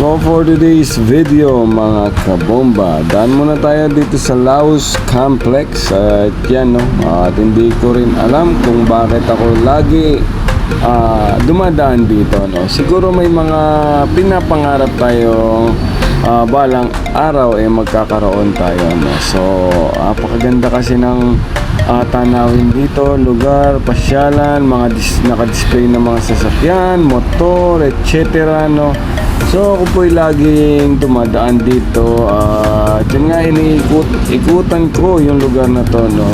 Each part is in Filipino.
So for today's video mga kabomba, daan muna tayo dito sa Laos Complex. At yan no, at hindi ko rin alam kung bakit ako lagi dumadaan dito no. Siguro may mga pinapangarap tayong balang araw magkakaroon tayo no. So napakaganda kasi ng tanawin dito, lugar, pasyalan, mga naka-display ng mga sasakyan, motor, etc. no. So ako po'y laging dumadaan dito at yun nga ikutan ko yung lugar na to no.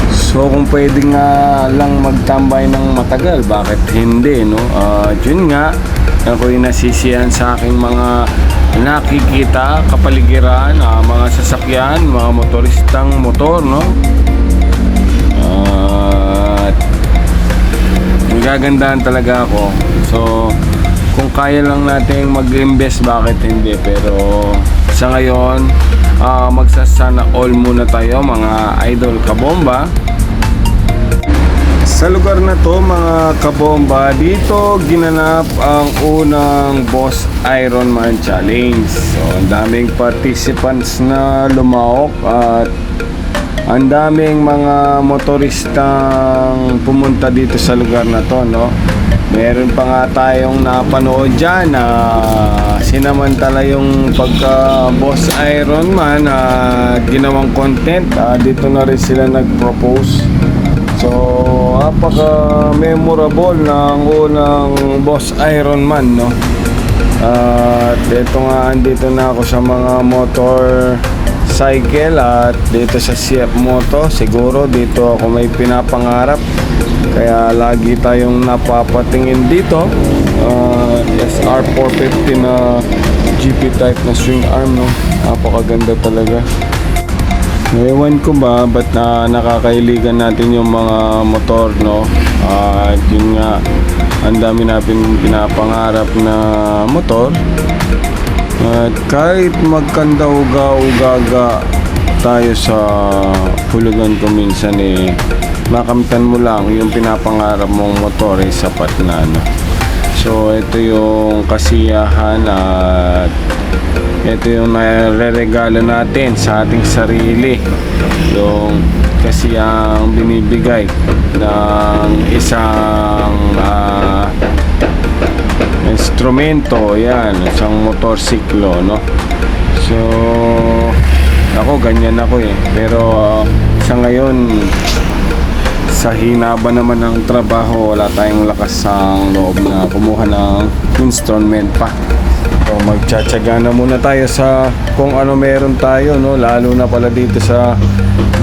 So kung pwede nga lang magtambay ng matagal, bakit hindi no. Yun nga ako'y nasisiyahan sa aking mga nakikita kapaligiran, mga sasakyan, mga motoristang motor no. At nagagandahan talaga ako. So kung kaya lang natin mag-invest, bakit hindi? Pero sa ngayon magsasana all muna tayo mga idol kabomba. Sa lugar na to mga kabomba, dito ginanap ang unang Boss Ironman Challenge. So ang daming participants na lumahok at ang daming mga motoristang pumunta dito sa lugar na to no. Meron pa nga tayong napanood dyan na sinamantala yung pagka Boss Ironman ginawang content. Dito na rin sila nag-propose. So napaka memorable ng unang Boss Ironman no. At dito nga andito na ako sa mga motorcycle at dito sa CF Moto. Siguro dito ako may pinapangarap, kaya lagi tayong napapatingin dito. SR450 na GP type na swing arm no. Napakaganda talaga. Ewan ko ba ba't nakakailigan natin yung mga motor no. At yun nga, ang dami natin pinapangarap na motor. At kahit magkanda uga-ugaga tayo sa hulugan ko minsan makamtan mo lang yung pinapangarap mong motor sapat na no. So ito yung kasiyahan at ito yung nare-regalo natin sa ating sarili, yung kasiyang binibigay ng isang instrumento, yan, isang motorsiklo no. So ako ganyan ako pero sa ngayon sa hinaba naman ng trabaho, wala tayong lakas ang loob na kumuha ng instrument pa. So magtsatsaga na muna tayo sa kung ano meron tayo no, lalo na pala dito sa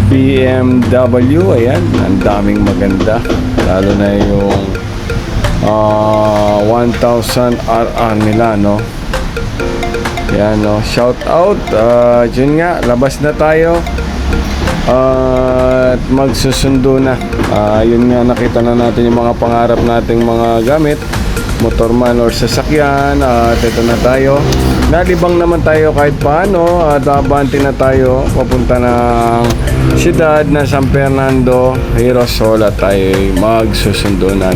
BMW. Ayan, ang daming maganda, lalo na yung 1000 RR nila no. Yan no, shout out. Yun nga, labas na tayo at magsusundo na. Yun nga, nakita na natin yung mga pangarap nating mga gamit, motorman or sasakyan. At ito na tayo, nalibang naman tayo kahit paano at abante na tayo papunta ng siyudad na San Fernando, Hirosol at tayo magsusundo na